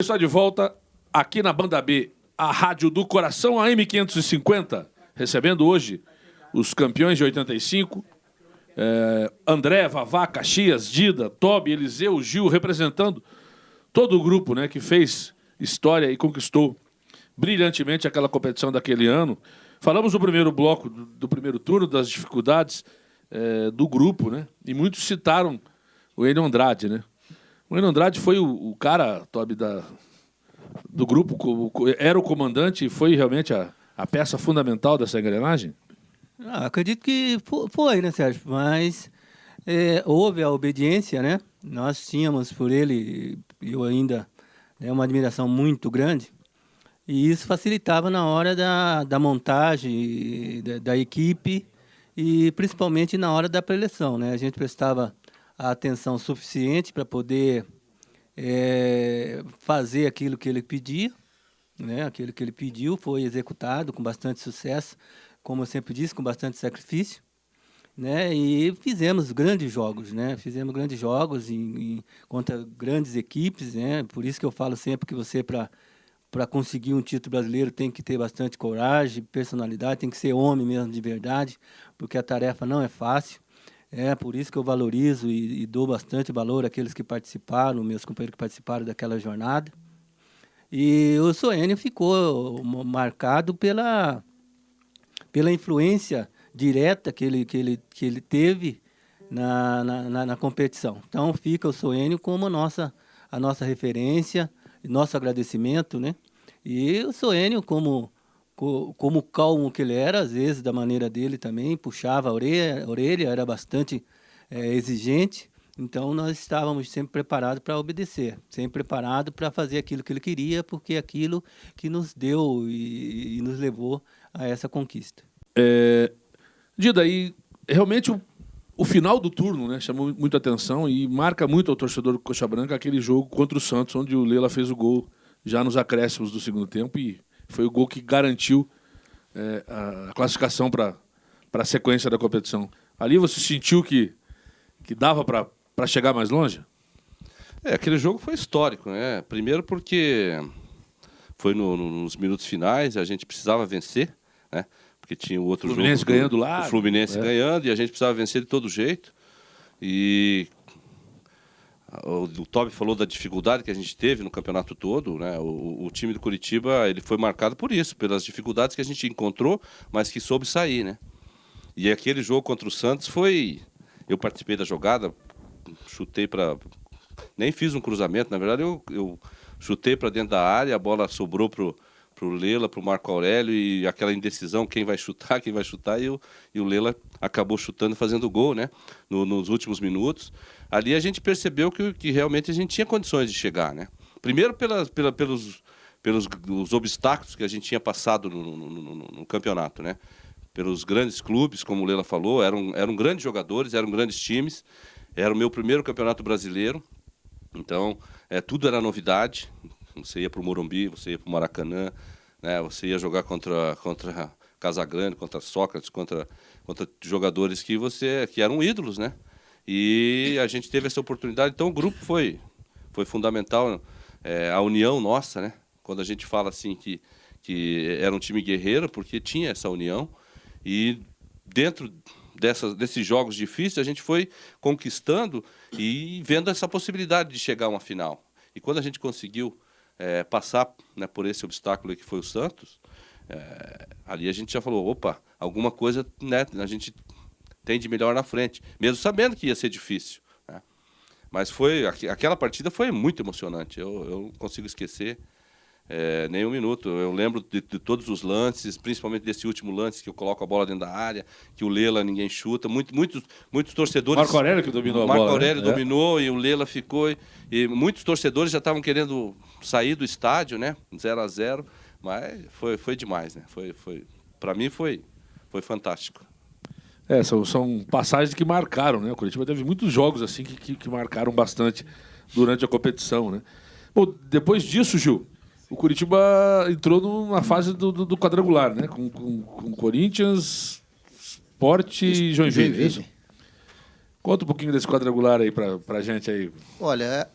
Está de volta aqui na Banda B, a rádio do coração, a M550, recebendo hoje os campeões de 85, André, Vavá, Caxias, Dida, Tobi, Eliseu, Gil, representando todo o grupo, né, que fez história e conquistou brilhantemente aquela competição daquele ano. Falamos no primeiro bloco, do primeiro turno, das dificuldades do grupo, né, e muitos citaram o Enio Andrade, né. O Enio Andrade foi o cara, Tobi, do grupo, era o comandante e foi realmente a peça fundamental dessa engrenagem? Acredito que foi, né, Sérgio? Mas houve a obediência, né? Nós tínhamos por ele, eu ainda, uma admiração muito grande, e isso facilitava na hora da montagem da equipe e principalmente na hora da preleção, né? A gente prestava a atenção suficiente para poder fazer aquilo que ele pedia, né? Aquilo que ele pediu foi executado com bastante sucesso, como eu sempre disse, com bastante sacrifício, né? E fizemos grandes jogos, né? Fizemos grandes jogos contra grandes equipes, né? Por isso que eu falo sempre que você, para conseguir um título brasileiro, tem que ter bastante coragem, personalidade, tem que ser homem mesmo de verdade, porque a tarefa não é fácil. É por isso que eu valorizo e dou bastante valor àqueles que participaram, meus companheiros que participaram daquela jornada. E o Soênio ficou marcado pela influência direta que ele teve na competição. Então fica o Soênio como a nossa referência, nosso agradecimento, né? E o Soênio, como calmo que ele era, às vezes da maneira dele também, puxava a orelha, era bastante exigente. Então nós estávamos sempre preparados para obedecer, sempre preparados para fazer aquilo que ele queria, porque é aquilo que nos deu e nos levou a essa conquista. Dida, aí realmente o final do turno, né, chamou muita atenção e marca muito ao torcedor do Coxa Branca aquele jogo contra o Santos, onde o Lela fez o gol já nos acréscimos do segundo tempo e foi o gol que garantiu a classificação para a sequência da competição. Ali você sentiu que dava para chegar mais longe? Aquele jogo foi histórico, né? Primeiro porque foi nos minutos finais, a gente precisava vencer, né? Porque tinha o outro Fluminense jogo ganhando lá, o Fluminense ganhando, e a gente precisava vencer de todo jeito. E o Tobi falou da dificuldade que a gente teve no campeonato todo, né? O time do Curitiba, ele foi marcado por isso, pelas dificuldades que a gente encontrou, mas que soube sair, né? E aquele jogo contra o Santos foi... Eu participei da jogada, chutei para... Nem fiz um cruzamento, na verdade eu chutei para dentro da área, a bola sobrou pro Lela, pro Marco Aurélio, e aquela indecisão, quem vai chutar, e o Lela acabou chutando e fazendo gol, né? Nos últimos minutos. Ali a gente percebeu que realmente a gente tinha condições de chegar, né? Primeiro pelos os obstáculos que a gente tinha passado no campeonato, né? Pelos grandes clubes, como o Lela falou, eram grandes jogadores, eram grandes times. Era o meu primeiro campeonato brasileiro, então tudo era novidade. Você ia para o Morumbi, você ia para o Maracanã, né? Você ia jogar contra Casagrande, contra Sócrates, contra jogadores que eram ídolos, né? E a gente teve essa oportunidade. Então o grupo foi fundamental, a união nossa, né? Quando a gente fala assim que era um time guerreiro, porque tinha essa união. E dentro desses jogos difíceis, a gente foi conquistando e vendo essa possibilidade de chegar a uma final. E quando a gente conseguiu passar, né, por esse obstáculo que foi o Santos, ali a gente já falou, opa, alguma coisa, né, a gente tem de melhor na frente, mesmo sabendo que ia ser difícil, né? Mas aquela partida foi muito emocionante, eu não consigo esquecer nem um minuto. Eu lembro de todos os lances, principalmente desse último lance que eu coloco a bola dentro da área, que o Lela ninguém chuta, muitos torcedores... Marco Aurélio que dominou a bola. Marco Aurélio dominou e o Lela ficou, e muitos torcedores já estavam querendo sair do estádio, né? 0-0, mas foi demais, né? Para mim foi fantástico. São passagens que marcaram, né? O Curitiba teve muitos jogos assim que marcaram bastante durante a competição, né? Bom, depois disso, Gil, o Curitiba entrou numa fase do quadrangular, né? Com Corinthians, Sport e Joinville. Conta um pouquinho desse quadrangular aí pra gente aí. Olha,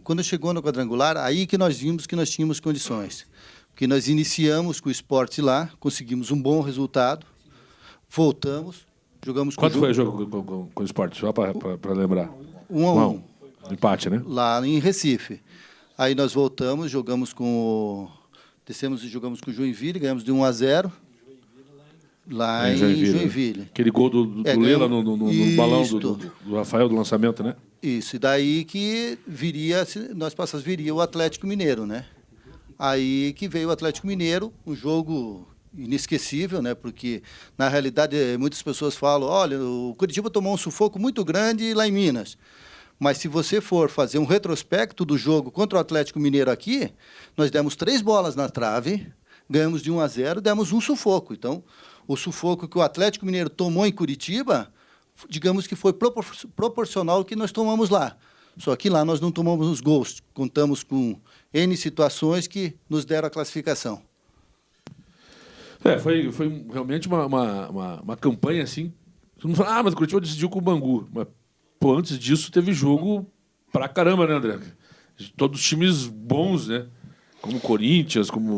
quando chegou no quadrangular, aí que nós vimos que nós tínhamos condições. Porque nós iniciamos com o Sport lá, conseguimos um bom resultado, voltamos, jogamos com Quanto foi o jogo com o Sport? Só para lembrar. 1-1. Empate, né? Lá em Recife. Aí nós voltamos, descemos e jogamos com o Joinville, ganhamos de 1-0. Lá em Joinville. Aquele gol do Lela no balão do Rafael do lançamento, né? Isso, e daí que viria o Atlético Mineiro, né? Aí que veio o Atlético Mineiro, um jogo inesquecível, né? Porque, na realidade, muitas pessoas falam, olha, o Curitiba tomou um sufoco muito grande lá em Minas. Mas se você for fazer um retrospecto do jogo contra o Atlético Mineiro aqui, nós demos 3 bolas na trave, ganhamos de 1-0, demos um sufoco. Então, o sufoco que o Atlético Mineiro tomou em Curitiba, digamos que foi proporcional ao que nós tomamos lá. Só que lá nós não tomamos os gols, contamos com N situações que nos deram a classificação. Foi realmente uma campanha assim. Todo mundo fala, mas o Curitiba decidiu com o Bangu. Mas, pô, antes disso teve jogo pra caramba, né, André? Todos os times bons, né? Como o Corinthians, como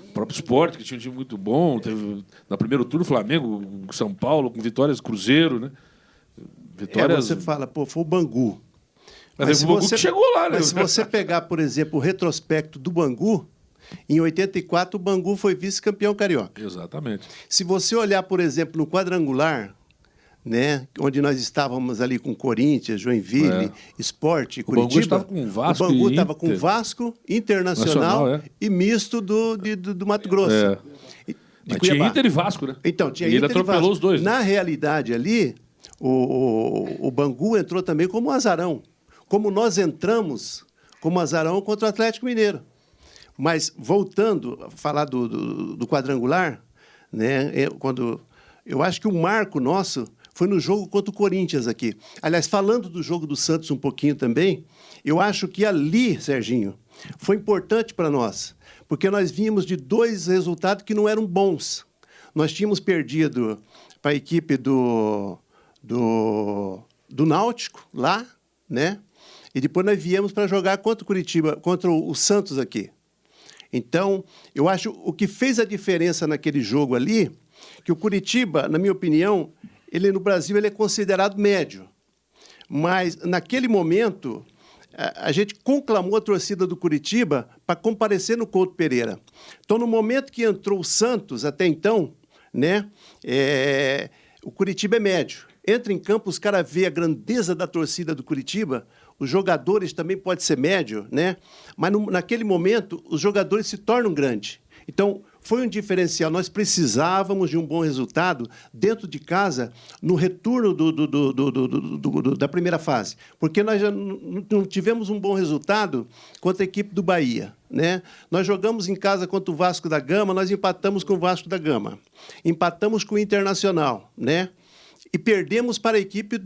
o próprio Sport, que tinha um time muito bom. Teve, na primeiro turno, Flamengo, São Paulo, com vitórias, Cruzeiro, né? Vitórias... Você fala, pô, foi o Bangu. Mas o Bangu que chegou lá, né? Mas se você pegar, por exemplo, o retrospecto do Bangu, em 84 o Bangu foi vice-campeão carioca. Exatamente. Se você olhar, por exemplo, no quadrangular, né, onde nós estávamos ali com Corinthians, Joinville, Sport, Curitiba. O Bangu estava com Vasco. O Bangu estava com Vasco, Internacional e misto do Mato Grosso. Mas tinha Inter e Vasco, né? Então, tinha e Inter ele atropelou e Vasco. os dois. Né? Na realidade, ali, o Bangu entrou também como azarão. Como nós entramos como azarão contra o Atlético Mineiro. Mas, voltando a falar do quadrangular, né, eu acho que o marco nosso foi no jogo contra o Corinthians aqui. Aliás, falando do jogo do Santos um pouquinho também, eu acho que ali, Serginho, foi importante para nós, porque nós vínhamos de 2 resultados que não eram bons. Nós tínhamos perdido para a equipe do Náutico, lá, né? E depois nós viemos para jogar contra o Curitiba, contra o Santos aqui. Então, eu acho o que fez a diferença naquele jogo ali, que o Curitiba, na minha opinião, ele no Brasil ele é considerado médio. Mas, naquele momento, a gente conclamou a torcida do Curitiba para comparecer no Couto Pereira. Então, no momento que entrou o Santos, até então, né, o Curitiba é médio. Entra em campo, os caras veem a grandeza da torcida do Curitiba, os jogadores também podem ser médio, né? Mas naquele momento, os jogadores se tornam grandes. Então, foi um diferencial. Nós precisávamos de um bom resultado dentro de casa no retorno da primeira fase, porque nós já não tivemos um bom resultado contra a equipe do Bahia, né? Nós jogamos em casa contra o Vasco da Gama, nós empatamos com o Vasco da Gama, empatamos com o Internacional, né? E perdemos para a equipe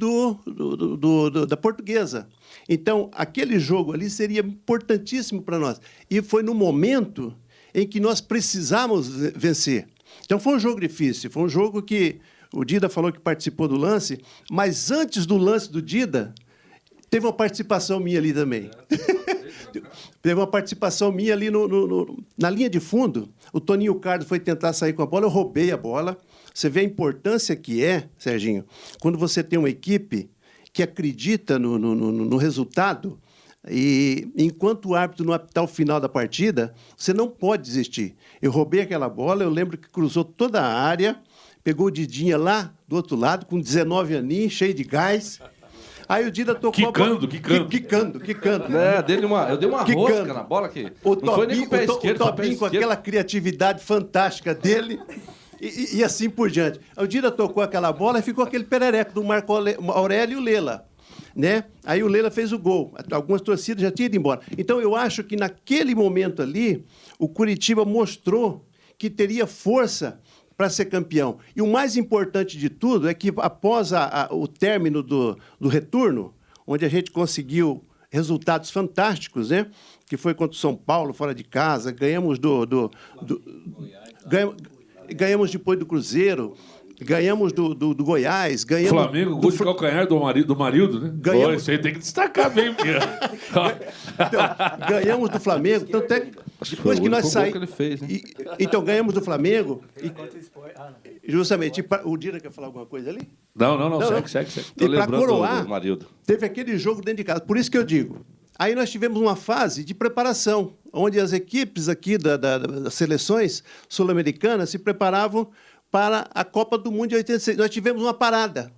da Portuguesa. Então, aquele jogo ali seria importantíssimo para nós. E foi no momento em que nós precisamos vencer. Então, foi um jogo difícil. Foi um jogo que o Dida falou que participou do lance, mas antes do lance do Dida, teve uma participação minha ali também. Teve uma participação minha ali na linha de fundo. O Toninho Carlos foi tentar sair com a bola, eu roubei a bola. Você vê a importância que é, Serginho, quando você tem uma equipe que acredita no resultado e, enquanto o árbitro não apitar o final da partida, você não pode desistir. Eu roubei aquela bola, eu lembro que cruzou toda a área, pegou o Didinha lá do outro lado, com 19 aninhos, cheio de gás. Aí o Dida tocou quicando. Quicando. Eu dei uma rosca na bola aqui. Não foi nem com o pé esquerdo, o Tobinho, com aquela criatividade fantástica dele... E assim por diante. O Dida tocou aquela bola e ficou aquele perereco do Marco Aurélio e o Lela. Né? Aí o Lela fez o gol. Algumas torcidas já tinham ido embora. Então, eu acho que naquele momento ali, o Curitiba mostrou que teria força para ser campeão. E o mais importante de tudo é que, após o término do retorno, onde a gente conseguiu resultados fantásticos, né? Que foi contra o São Paulo, fora de casa, ganhamos ganhamos depois do Cruzeiro, Ganhamos do Goiás, ganhamos... Flamengo, gol de calcanhar do Marildo, né? Ganhamos- Pô, isso aí tem que destacar bem. Então, ganhamos do Flamengo, tanto é que depois que nós Foi o gol que ele saímos... fez, né? Então, ganhamos do Flamengo e justamente, o Dira quer falar alguma coisa ali? Não, Não, segue. Tô E para lembrando coroar, do Marildo. teve aquele jogo dentro de casa. Por isso que eu digo. Aí nós tivemos uma fase de preparação, onde as equipes aqui das seleções sul-americanas se preparavam para a Copa do Mundo de 86. Nós tivemos uma parada.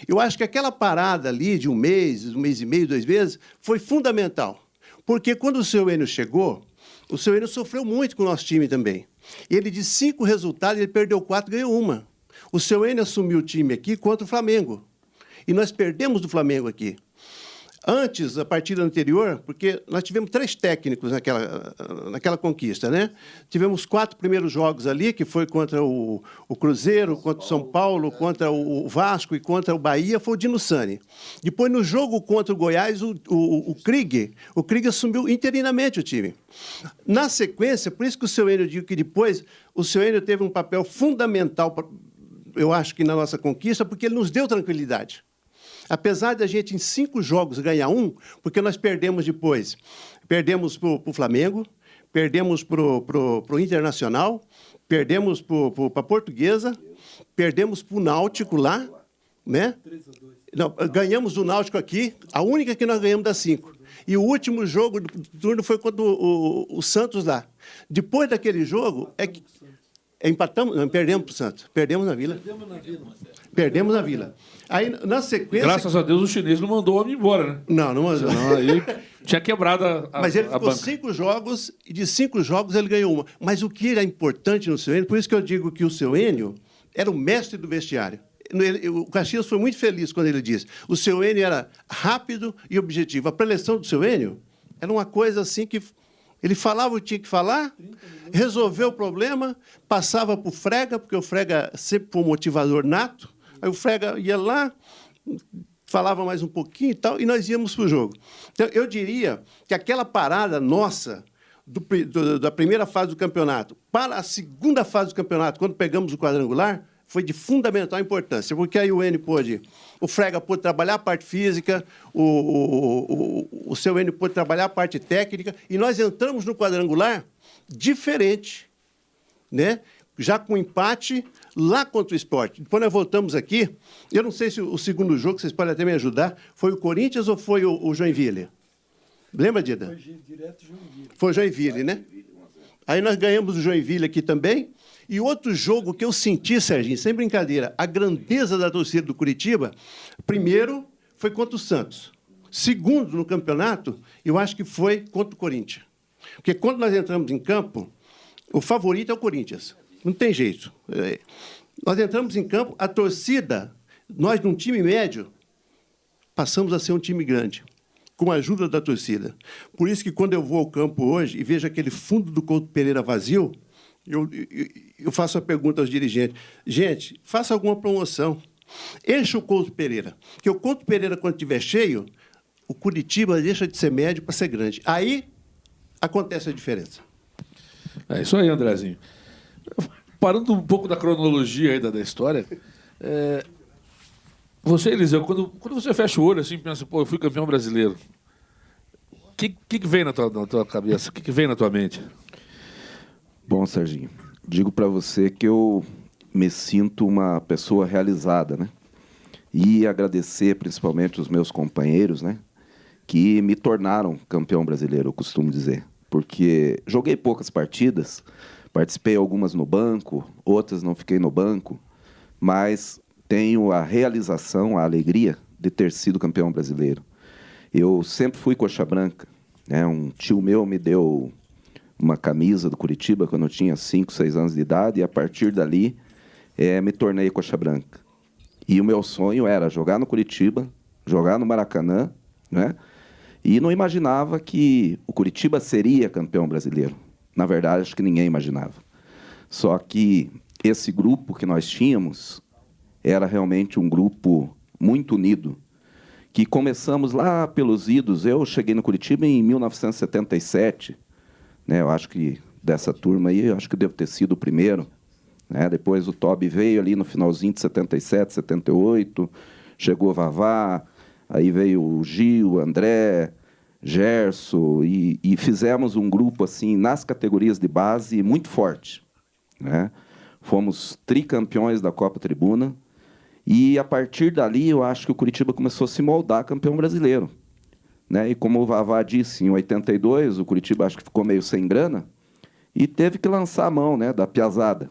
Eu acho que aquela parada ali de um mês e meio, 2 meses, foi fundamental. Porque quando o seu Enio chegou, o seu Enio sofreu muito com o nosso time também. Ele, de 5 resultados, ele perdeu 4, ganhou 1. O seu Enio assumiu o time aqui contra o Flamengo. E nós perdemos do Flamengo aqui. Antes, a partida anterior, porque nós tivemos 3 técnicos naquela conquista, né? Tivemos 4 primeiros jogos ali, que foi contra o Cruzeiro, contra o São Paulo, contra o Vasco e contra o Bahia, foi o Dino Sani. Depois, no jogo contra o Goiás, o Krieg assumiu interinamente o time. Na sequência, por isso que o seu Enio, eu digo que depois, o seu Enio teve um papel fundamental, eu acho que na nossa conquista, porque ele nos deu tranquilidade. Apesar de a gente, em 5 jogos, ganhar 1, porque nós perdemos depois. Perdemos para o Flamengo, perdemos para o Internacional, perdemos para a Portuguesa, perdemos para o Náutico lá, né? Não, ganhamos do Náutico aqui, a única que nós ganhamos das 5. E o último jogo do turno foi contra o Santos lá. Depois daquele jogo, empatamos, não, perdemos para o Santos. Perdemos na Vila. Perdemos na Vila. Aí, na sequência... Graças a Deus, o chinês não mandou o homem embora, né? Não mandou. Senão aí tinha quebrado a Mas ele a ficou banca. 5 jogos, e de 5 jogos ele ganhou 1. Mas o que era importante no seu Enio, por isso que eu digo que o seu Enio era o mestre do vestiário. O Caxias foi muito feliz quando ele disse. O seu Enio era rápido e objetivo. A preleção do seu Enio era uma coisa assim que ele falava o que tinha que falar, resolveu o problema, passava para o Frega, porque o Frega sempre foi um motivador nato. Aí o Frega ia lá, falava mais um pouquinho e tal, e nós íamos para o jogo. Então, eu diria que aquela parada nossa da primeira fase do campeonato para a segunda fase do campeonato, quando pegamos o quadrangular, foi de fundamental importância, porque aí o Frega pôde trabalhar a parte física, o seu Enio pôde trabalhar a parte técnica, e nós entramos no quadrangular diferente, né? Já com empate lá contra o Sport. Depois nós voltamos aqui, eu não sei se o segundo jogo, vocês podem até me ajudar, foi o Corinthians ou foi o Joinville? Lembra, Dida? Foi direto Joinville. Foi Joinville, né? Aí nós ganhamos o Joinville aqui também. E outro jogo que eu senti, Serginho, sem brincadeira, a grandeza da torcida do Curitiba, primeiro foi contra o Santos. Segundo no campeonato, eu acho que foi contra o Corinthians. Porque quando nós entramos em campo, o favorito é o Corinthians. Não tem jeito. Nós entramos em campo, a torcida, nós, num time médio, passamos a ser um time grande, com a ajuda da torcida. Por isso que, quando eu vou ao campo hoje e vejo aquele fundo do Couto Pereira vazio, eu faço a pergunta aos dirigentes: gente, faça alguma promoção. Encha o Couto Pereira. Porque o Couto Pereira, quando estiver cheio, o Curitiba deixa de ser médio para ser grande. Aí acontece a diferença. É isso aí, Andrezinho. Parando um pouco da cronologia aí da história, você, Eliseu, quando você fecha o olho assim, pensa, pô, eu fui campeão brasileiro, o que vem na tua cabeça? O que vem na tua mente? Bom, Serginho, digo para você que eu me sinto uma pessoa realizada, né? E agradecer principalmente os meus companheiros, né? Que me tornaram campeão brasileiro, eu costumo dizer. Porque joguei poucas partidas, participei algumas no banco, outras não fiquei no banco, mas tenho a realização, a alegria de ter sido campeão brasileiro. Eu sempre fui coxa branca, né? Um tio meu me deu uma camisa do Curitiba quando eu tinha 5, 6 anos de idade, e a partir dali me tornei coxa branca. E o meu sonho era jogar no Curitiba, jogar no Maracanã, né? E não imaginava que o Curitiba seria campeão brasileiro. Na verdade, acho que ninguém imaginava. Só que esse grupo que nós tínhamos era realmente um grupo muito unido, que começamos lá pelos idos. Eu cheguei no Curitiba em 1977, né? Eu acho que dessa turma aí, eu acho que devo ter sido o primeiro, né? Depois o Tobi veio ali no finalzinho de 77, 78, chegou o Vavá, aí veio o Gil, o André, Gerson, e fizemos um grupo assim nas categorias de base muito forte, né? Fomos tricampeões da Copa Tribuna, e a partir dali eu acho que o Curitiba começou a se moldar campeão brasileiro, né? E como o Vavá disse, em 82 o Curitiba acho que ficou meio sem grana e teve que lançar a mão, né, da piazada.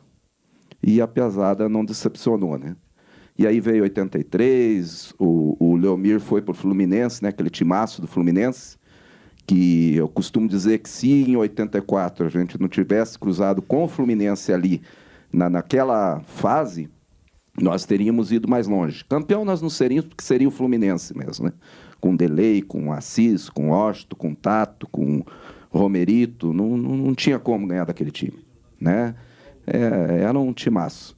E a piazada não decepcionou, né? E aí veio 83, o Leomir foi para o Fluminense, né, aquele timaço do Fluminense, que eu costumo dizer que se em 84 a gente não tivesse cruzado com o Fluminense ali, naquela fase, nós teríamos ido mais longe. Campeão nós não seríamos, porque seria o Fluminense mesmo, né? Com Delei, com Assis, com Washington, com Tato, com Romerito, não tinha como ganhar daquele time, né? Era um timaço.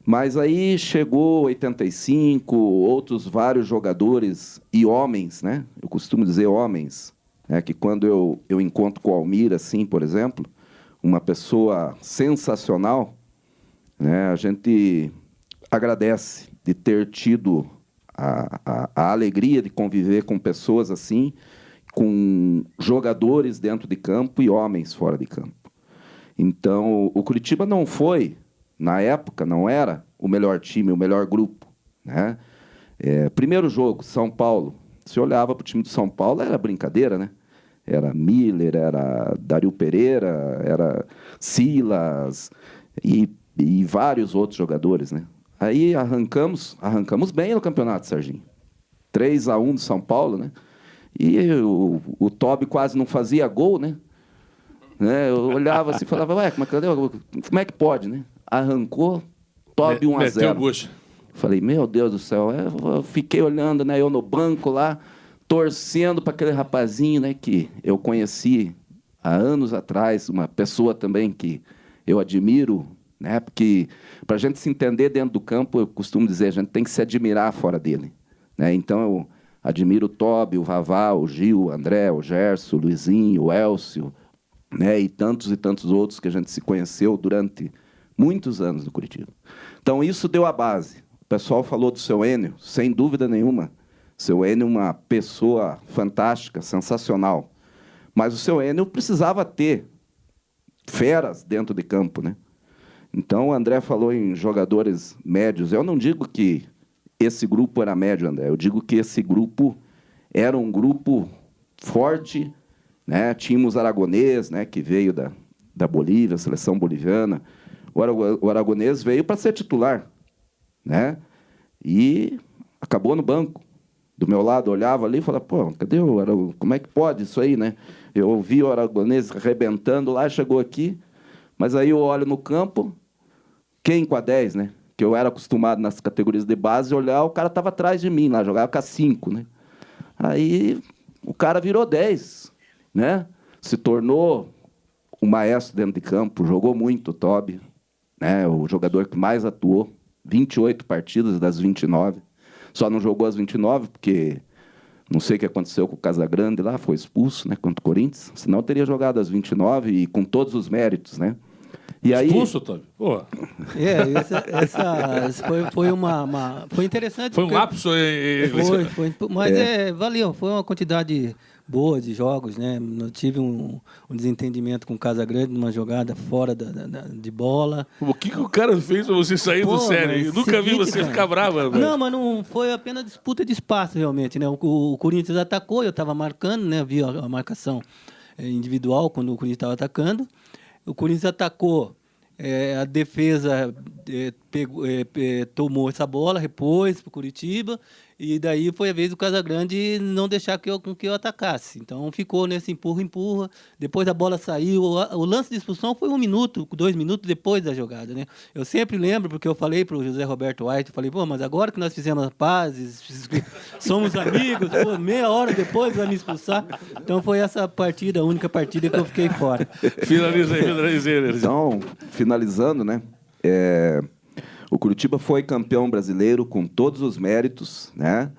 Mas aí chegou 85, outros vários jogadores e homens, né? Eu costumo dizer homens, né? Que quando eu encontro com o Almir, assim, por exemplo, uma pessoa sensacional, né? A gente agradece de ter tido a alegria de conviver com pessoas assim, com jogadores dentro de campo e homens fora de campo. Então, o Curitiba não foi, na época, não era o melhor time, o melhor grupo, né? Primeiro jogo, São Paulo. Se olhava para o time do São Paulo, era brincadeira, né? Era Miller, era Dario Pereira, era Silas e vários outros jogadores, né? Aí arrancamos bem no campeonato, Serginho. 3-1 do São Paulo, né? E o Tobi quase não fazia gol, né? Eu olhava assim e falava, ué, como é que pode, né? Arrancou, Tobi 1-0. Meteu o bucho. Falei, meu Deus do céu. Eu fiquei olhando, né? Eu no banco lá, torcendo para aquele rapazinho, né? Que eu conheci há anos atrás, uma pessoa também que eu admiro, né? Porque para a gente se entender dentro do campo, eu costumo dizer, a gente tem que se admirar fora dele, né? Então eu admiro o Tobi, o Vavá, o Gil, o André, o Gerson, o Luizinho, o Elcio, né? E tantos outros que a gente se conheceu durante muitos anos no Curitiba. Então isso deu a base. O pessoal falou do seu Enio, sem dúvida nenhuma. Seu Enio é uma pessoa fantástica, sensacional. Mas o seu Enio precisava ter feras dentro de campo, né? Então, o André falou em jogadores médios. Eu não digo que esse grupo era médio, André. Eu digo que esse grupo era um grupo forte, né? Tínhamos Aragonês, né? Que veio da Bolívia, a seleção boliviana. O Aragonês veio para ser titular, né? E acabou no banco. Do meu lado, olhava ali e falava, pô, cadê o Aragonês? Como é que pode isso aí, né? Eu ouvi o Aragonês arrebentando lá, chegou aqui, mas aí eu olho no campo, quem com a 10, né? Que eu era acostumado nas categorias de base, olhar, o cara estava atrás de mim lá, jogava com a 5, né? Aí o cara virou 10, né? Se tornou um maestro dentro de campo, jogou muito o Tobi, né? O jogador que mais atuou, 28 partidas das 29. Só não jogou as 29 porque não sei o que aconteceu com o Casagrande lá, foi expulso, né, contra o Corinthians. Senão teria jogado as 29 e com todos os méritos, né? E aí... Expulso, Tobi? Pô. Foi interessante. Foi um lapso. Mas valeu, foi uma quantidade boa de jogos, né? Eu tive um desentendimento com o Casagrande numa jogada fora de bola. O que o cara fez pra você sair do sério? Eu nunca vi você ficar brava. Não, mas não foi apenas disputa de espaço, realmente, né? O Corinthians atacou, eu estava marcando, né? Vi a marcação individual quando o Corinthians estava atacando. O Corinthians atacou, a defesa tomou essa bola, repôs para o Curitiba, e daí foi a vez do Casagrande não deixar que eu atacasse. Então ficou nesse empurra. Depois a bola saiu. O lance de expulsão foi 1 minuto, 2 minutos depois da jogada, né? Eu sempre lembro, porque eu falei para o José Roberto White, eu falei, pô, mas agora que nós fizemos as pazes, somos amigos, pô, meia hora depois vai me expulsar. Então foi essa partida, a única partida que eu fiquei fora. Finaliza aí. Então, finalizando, né? O Curitiba foi campeão brasileiro com todos os méritos, né?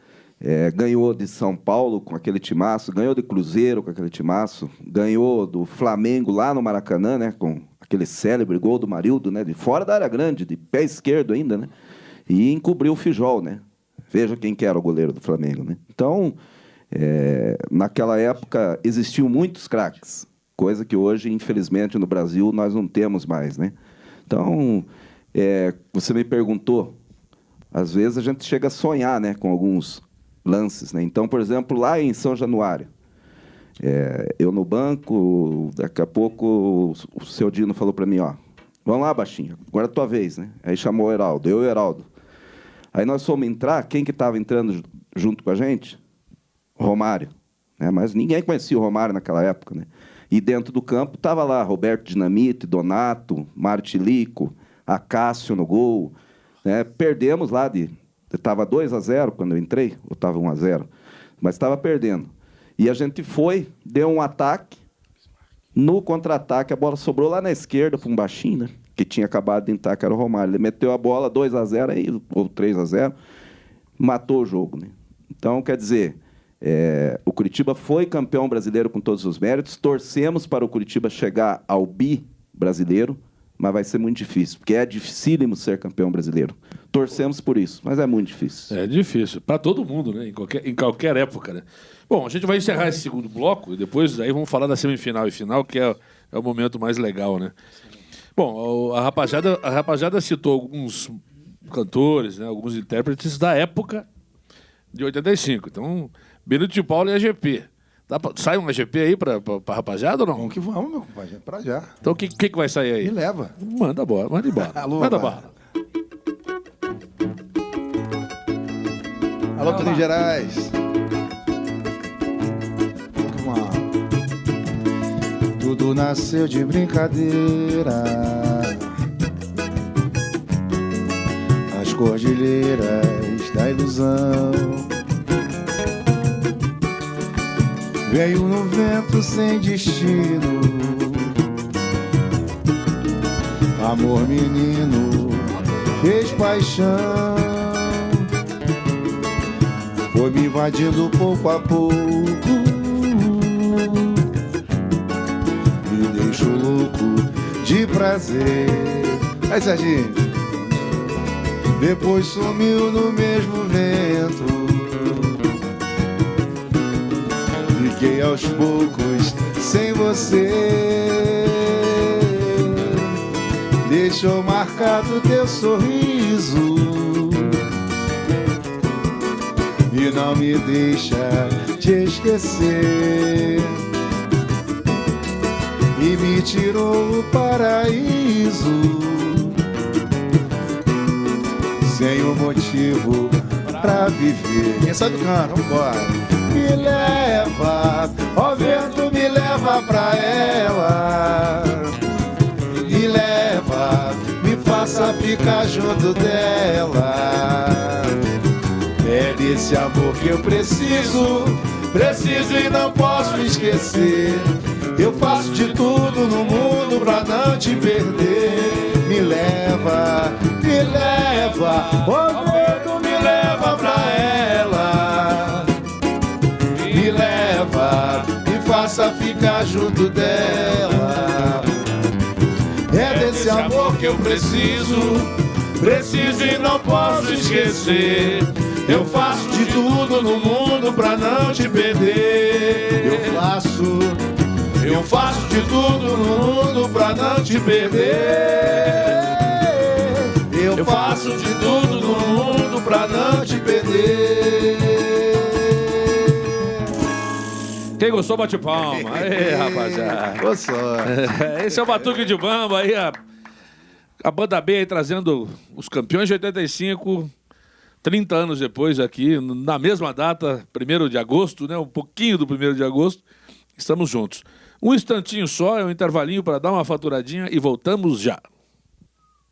Ganhou de São Paulo com aquele timaço, ganhou de Cruzeiro com aquele timaço, ganhou do Flamengo lá no Maracanã, né? Com aquele célebre gol do Marildo, né? De fora da área grande, de pé esquerdo ainda, né? E encobriu o Fijol, né? Veja quem que era o goleiro do Flamengo, né? Então, naquela época, existiam muitos craques, coisa que hoje, infelizmente, no Brasil, nós não temos mais, né? Então, você me perguntou, às vezes a gente chega a sonhar, né, com alguns lances, né? Então, por exemplo, lá em São Januário, eu no banco, daqui a pouco o seu Dino falou para mim, ó, vamos lá, baixinho, agora é a tua vez, né? Aí chamou o Heraldo, eu e o Heraldo. Aí nós fomos entrar, quem que estava entrando junto com a gente? Romário, né? Mas ninguém conhecia o Romário naquela época, né? E dentro do campo estava lá Roberto Dinamite, Donato, Mário Tilico, Acácio no gol, né? Perdemos lá estava 2-0 quando eu entrei, ou estava 1-0, mas estava perdendo. E a gente deu um ataque, no contra-ataque a bola sobrou lá na esquerda para um baixinho, né? Que tinha acabado de entrar, que era o Romário. Ele meteu a bola 2-0 aí, ou 3-0, matou o jogo, né? Então, quer dizer, o Curitiba foi campeão brasileiro com todos os méritos, torcemos para o Curitiba chegar ao bi brasileiro, mas vai ser muito difícil, porque é dificílimo ser campeão brasileiro. Torcemos por isso, mas é muito difícil. É difícil, para todo mundo, né? Em qualquer época, né? Bom, a gente vai encerrar esse segundo bloco e depois aí vamos falar da semifinal e final, que é o momento mais legal, né? Bom, a rapaziada citou alguns cantores, né, alguns intérpretes da época de 85. Então, Benito de Paula e AGP. Sai um AGP aí pra rapaziada ou não? Vamos que vamos, meu compadre. Pra já. Então, o que vai sair aí? Me leva. Manda embora. Alô, Manda rapaz. bala. Alô, Toninho Gerais. Vamos. Tudo nasceu de brincadeira. As cordilheiras da ilusão. Veio no vento sem destino. Amor menino fez paixão. Foi me invadindo pouco a pouco. Me deixou louco de prazer. Aí, Serginho. Depois sumiu no mesmo vento. Fiquei aos poucos sem você. Deixou marcado teu sorriso e não me deixa te esquecer. E me tirou o paraíso sem um motivo pra viver. Quem sabe do canto, vambora. Me leva, ó vento, me leva pra ela. Me leva, me faça ficar junto dela. É desse amor que eu preciso e não posso esquecer. Eu faço de tudo no mundo pra não te perder. Me leva, ó vento, me leva pra ela. Me leva, me faça ficar junto dela. É desse amor que eu preciso e não posso esquecer. Eu faço de tudo no mundo pra não te perder. Eu faço de tudo no mundo pra não te perder. Eu faço de tudo no mundo pra não te perder. Quem gostou, bate palma. Aí, rapaziada. Boa sorte. Esse é o Batuque de Bamba aí, a Banda B aí trazendo os campeões de 85, 30 anos depois aqui, na mesma data, 1º de agosto, né? Um pouquinho do 1º de agosto, estamos juntos. Um instantinho só, é um intervalinho para dar uma faturadinha e voltamos já.